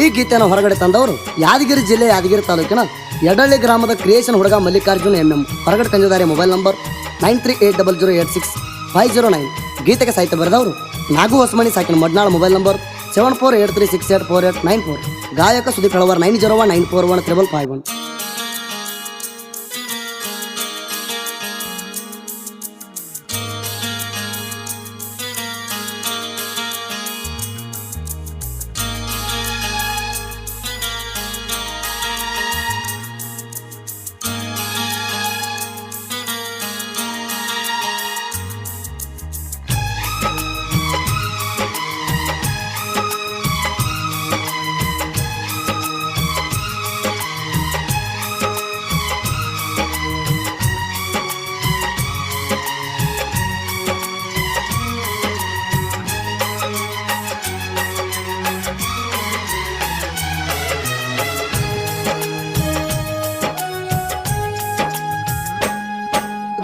ಈ ಗೀತೆಯನ್ನು ಹೊರಗಡೆ ತಂದವರು ಯಾದಗಿರಿ ಜಿಲ್ಲೆ ಯಾದಗಿರಿ ತಾಲೂಕಿನ ಯಡಳ್ಳಿ ಗ್ರಾಮದ ಕ್ರಿಯೇಷನ್ ಹುಡುಗ ಮಲ್ಲಿಕಾರ್ಜುನ್ MM. ಹೊರಗಡೆ ತಂದಿದ್ದಾರೆ. Mobile number 9380086509. ಗೀತೆಗೆ ಸಾಹಿತ್ಯ ಬರೆದವರು ನಾಗು ಹೊಸಮಣಿ ಸಾಕಿನ ಮಡ್ನಾಳ. Mobile number 7483684894. ಗಾಯಕ ಸುದೀಪ್ ಹೆಳವರ್ 9019415551.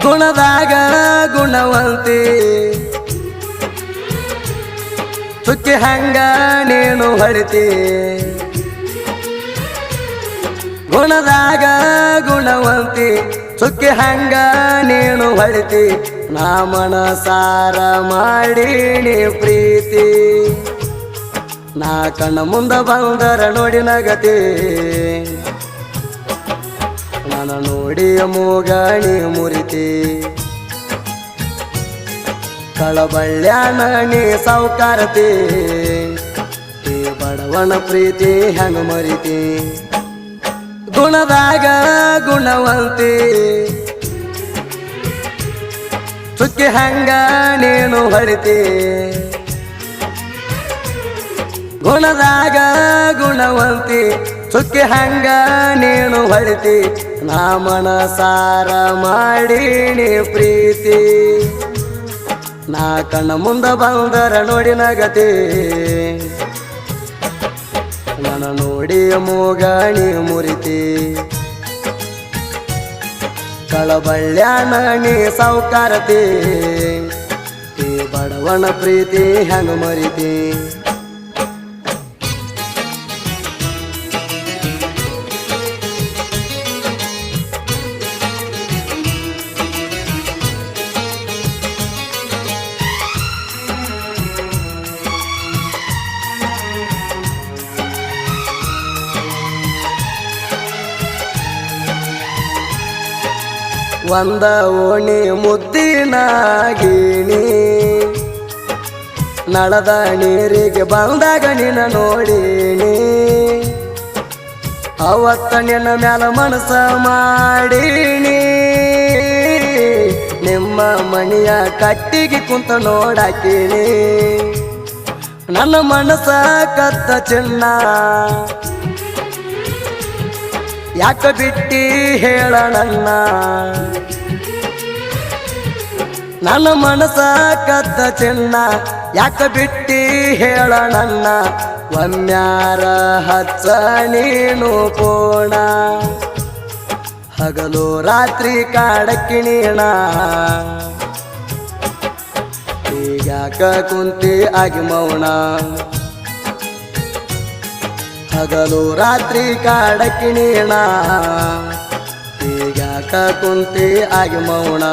ಗುಣದಾಗ ಗುಣವಂತಿ ಚುಕ್ಕಿ ಹಂಗ ನೀನು ಹೊಡಿತಿ. ಗುಣದಾಗ ಗುಣವಂತಿ ಚುಕ್ಕಿ ಹಂಗ ನೀನು ಹೊಡಿತಿ. ನಾ ಮನಸಾರ ಮಾಡೀನಿ ಪ್ರೀತಿ. ನಾ ಕಣ್ಣ ಮುಂದ ಬಂದರ ನೋಡಿ ನಗತಿ. ನನ್ನ ನೋಡಿ ಮೂಗಣಿ ಮುರಿತಿ. ಕಳಬಳ್ಳ್ಯಾನ ನೀ ಸೌಕಾರತಿ. ಈ ಬಡವನ ಪ್ರೀತಿ ಹೆಂಗ ಮರಿತಿ. ಗುಣದಾಗ ಗುಣವಂತಿ ಚುಕ್ಕಿ ಹಂಗ ನೀನು ಹೊಡಿತಿ. ಗುಣದಾಗ ಗುಣವಂತಿ ಚುಕ್ಕಿ ಹಂಗ ನೀನು ಹೊಡಿತಿ. ನಾ ಮನಸಾರ ಮಾಡೀನಿ ಪ್ರೀತಿ. ನಾ ಕಣ್ಣ ಮುಂದ ಬಂದರ ನೋಡಿ ನಗತಿ. ನನ್ನ ನೋಡಿ ಮೂಗಣಿ ಮುರಿತಿ. ಕಳಬಳ್ಳ್ಯಾನ ನೀ ಸೌಕಾರತಿ. ಈ ಬಡವನ ಪ್ರೀತಿ ಹೆಂಗ ಮರಿತಿ. ಒಂದ ಓಣಿ ಮುದ್ದಿನಾಗಿನಿ ನಳದ ನೀರಿಗೆ ಬಂದಾಗ ನಿನ್ನ ನೋಡೀನಿ. ಅವತ್ತ ನಿನ್ನ ಮ್ಯಾಲ ಮನಸ ಮಾಡೀನಿ. ನಿಮ್ಮ ಮಣಿಯ ಕಟ್ಟಿಗೆ ಕುಂತ ನೋಡಾಕಿನಿ. ನನ್ನ ಮನಸ ಕತ್ತ ಚಿನ್ನ ಯಾಕ ಬಿಟ್ಟಿ ಹೇಳ ನನ್ನ. ನನ್ನ ಮನಸ ಕತ್ತ ಚಿನ್ನ ಯಾಕ ಬಿಟ್ಟಿ ಹೇಳ ನನ್ನ. ಒಮ್ಮ್ಯಾರ ಹಚ್ಚ ನೀನು ಪೋಣ. ಹಗಲು ರಾತ್ರಿ ಕಾಡಕ್ಕಿ ನೀಣ. ಈಗ್ಯಾಕ ಕುಂತಿ ಆಗಿ ಮೌನ. ಹಗಲು ರಾತ್ರಿ ಕಾಡಕ್ಕಿ ನೀಣ. ಈಗ್ಯಾಕ ಕುಂತಿ ಆಗಿ ಮೌನ.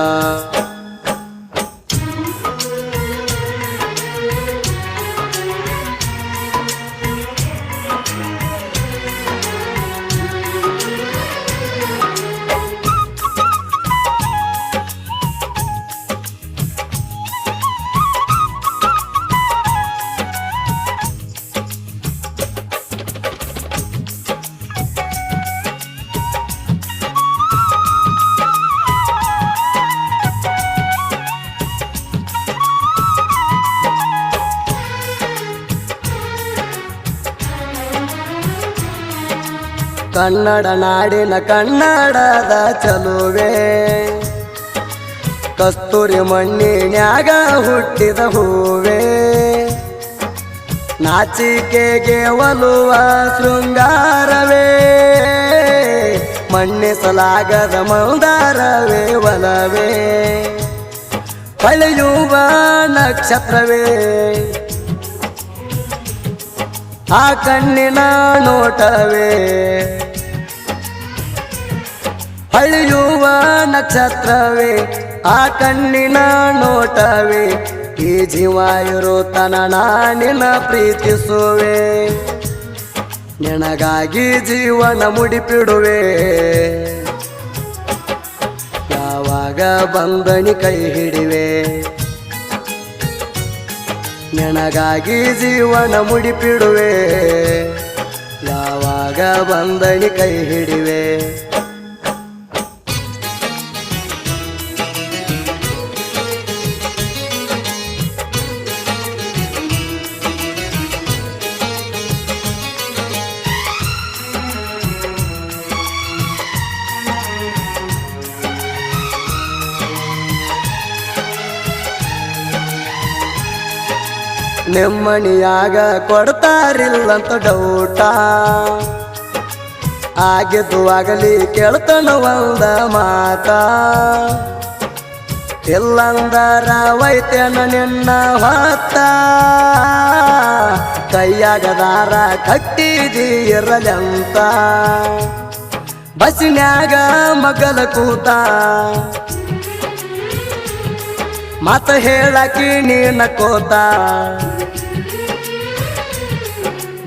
ಕನ್ನಡ ನಾಡಿನ ಕನ್ನಡದ ಚಲುವೆ. ಕಸ್ತೂರಿ ಮಣ್ಣಿನ್ಯಾಗ ಹುಟ್ಟಿದ ಹೂವೆ. ನಾಚಿಕೆಗೆ ಒಲುವ ಶೃಂಗಾರವೇ. ಮಣ್ಣಿಸಲಾಗದ ಮಂದಾರವೇ ಒಲವೇ. ಹೊಳೆಯುವ ನಕ್ಷತ್ರವೇ. ಆ ಕಣ್ಣಿನ ನೋಟವೇ ಹೊಳೆಯುವ ನಕ್ಷತ್ರವೇ, ಆ ಕಣ್ಣಿನ ನೋಟವೇ, ಈ ಜೀವ ಇರುತ್ತನ ನಾನಿನ ಪ್ರೀತಿಸುವೆ, ನಿನಗಾಗಿ ಜೀವನ ಮುಡಿಪಿಡುವೆ, ಯಾವಾಗ ಬಂದನಿ ಕೈ ಹಿಡಿವೆ, ನಿನಗಾಗಿ ಜೀವನ ಮುಡಿಪಿಡುವೆ, ಯಾವಾಗ ಬಂದನಿ ಕೈ ಹಿಡಿವೆ. ನಿಮ್ಮನಿಯಾಗ ಕೊಡ್ತಾರಿಲ್ಲಂತ ಡೌಟ, ಆಗಿದ್ದು ಆಗಲಿ ಕೇಳ್ತಾನ ಒಂದ ಮಾತ, ಇಲ್ಲಂದರ ವೈದ್ಯನ ನಿನ್ನ ಹೊತ್ತ, ಕೈಯಾಗದಾರ ಕಟ್ಟಿದಿ ಇರಲಂತ, ಬಸ್ನ್ಯಾಗ ಮಗಲ ಕೂತ, ಮಾತ ಹೇಳಕಿ ನೀನ ಕೋತ,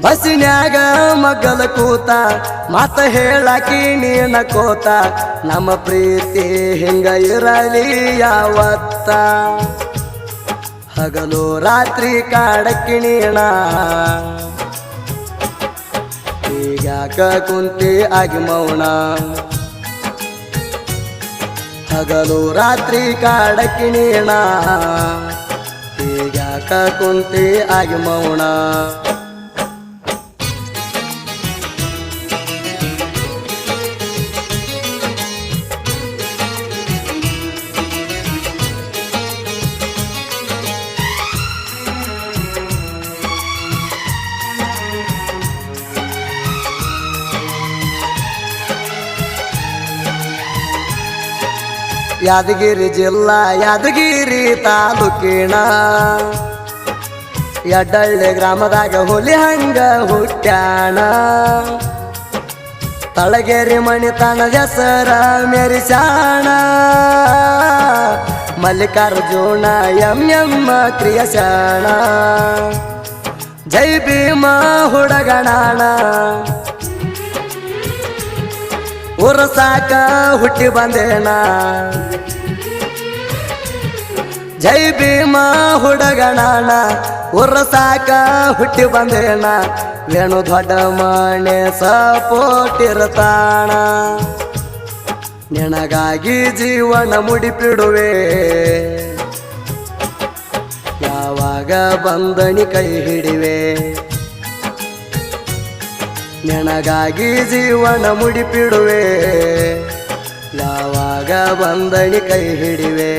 ಬಸ್ನ್ಯಾಗ ಮಗಲ ಕೂತ, ಮಾತ ಹೇಳಕಿ ನೀನ ಕೋತ, ನಮ್ಮ ಪ್ರೀತಿ ಹಿಂಗ ಇರಲಿ ಯಾವತ್ತ, ಹಗಲು ರಾತ್ರಿ ಕಾಡಕ್ಕಿ ನೀಣ, ಈಗ್ಯಾಕ ಕುಂತಿ ಆಗಿ ಮೌನ, ಹಗಲು ರಾತ್ರಿ ಕಾಡಕ್ಕಿ ನೀಣ, ಈಗ್ಯಾಕ ಕುಂತಿ ಆಗಿ ಮೌನ. ಯಾದಗಿರಿ ಜಿಲ್ಲಾ ಯಾದಗಿರಿ ತಾಲೂಕಿನ ಯಡ್ಡಳ್ಳಿ ಗ್ರಾಮದಾಗ ಹುಲಿ ಹಂಗ ಹುಟ್ಟ್ಯಾಣ, ತಳಗೇರಿ ಮಣಿತನದ ಹೆಸರ ಮೆರಿಸ್ಯಾಣ, ಮಲ್ಲಿಕಾರ್ಜುನ ಎಮ್ಮ ಕ್ರಿಯಶಾಣ, ಜೈ ಭೀಮ ಹುಡಗಣಾಣ, ಉರಸಾಕ ಹುಟ್ಟಿ ಬಂದೇನ, ಜೈ ಭೀಮ ಹುಡಗಣಾಣ, ಉರಸಾಕ ಹುಟ್ಟಿ ಬಂದೇನ, ವೇಣು ದೊಡ್ಡ ಮನೆ ಸಪೋಟಿರ್ತಾಣ, ನಿನಗಾಗಿ ಜೀವನ ಮುಡಿಪಿಡುವೆ, ಯಾವಾಗ ಬಂದನಿ ಕೈ ಹಿಡಿವೆ, ನಿನಗಾಗಿ ಜೀವನ ಮುಡಿಪಿಡುವೆ, ಯಾವಾಗ ಬಂದನಿ ಕೈ ಹಿಡಿವೆ.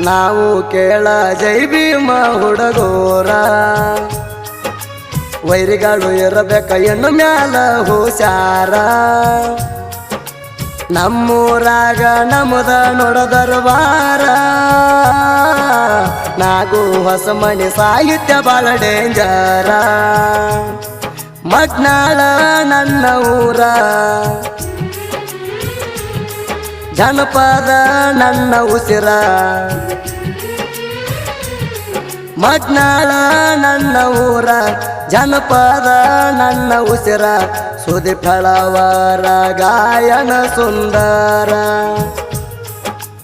ನಾವು ಕೇಳ ಜೈ ಭೀಮ ಹುಡುಗೋರ, ವೈರಿಗಳು ಇರಬೇಕ ಹೆಣ್ಣು ಮ್ಯಾಲ ಹುಷಾರ, ನಮ್ಮೂರಾಗ ನಮ್ಮದ ನೋಡದರ್ಬಾರ, ನಾಗು ಹೊಸ ಮನೆ ಸಾಹಿತ್ಯ ಬಾಳ ಡೇಂಜರ, ಮಗ್ನಾಳ ನನ್ನ ಊರ, ಜನಪದ ನನ್ನ ಉಸಿರ, ಮಗ್ನಾಳ ನನ್ನ ಊರ, ಜನಪದ ನನ್ನ ಉಸಿರ, ಸುದೀಪ್ ಫಳವರ ಗಾಯನ ಸುಂದರ,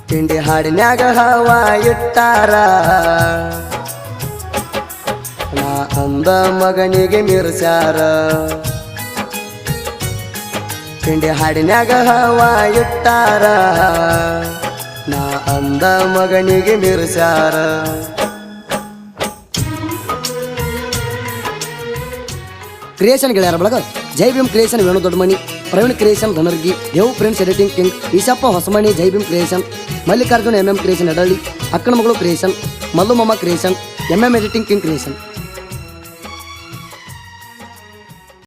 ತಿಂಡಿ ಹಾಡಿನ್ಯಾಗ ಹವಾ ಇಟ್ಟಾರ, ನಾ ಅಂದ ಮಗನಿಗೆ ಮಿರ್ಸ್ಯಾರ, ತಿಂಡಿ ಹಾಡಿನ್ಯಾಗ ಹವಾ ಇಟ್ಟಾರ, ನಾ ಅಂದ ಮಗನಿಗೆ ಮಿರ್ಸ್ಯಾರ. ಕ್ರಿಯೇಷನ್ ಗೆಳೆಯರ ಬಳಗ Jai Bhim creation Venu Doddamani Praveen creation Dhanargi, Dev prince editing king, Eshappa Hosamani, Jaibhim creation, Mallikarjun MM creation Edalli, ಅಕ್ಕನ ಮಗಳು ಕ್ರಿಯೇಷನ್, ಮಲ್ಲು ಮಮ್ಮ creation, MM editing king creation.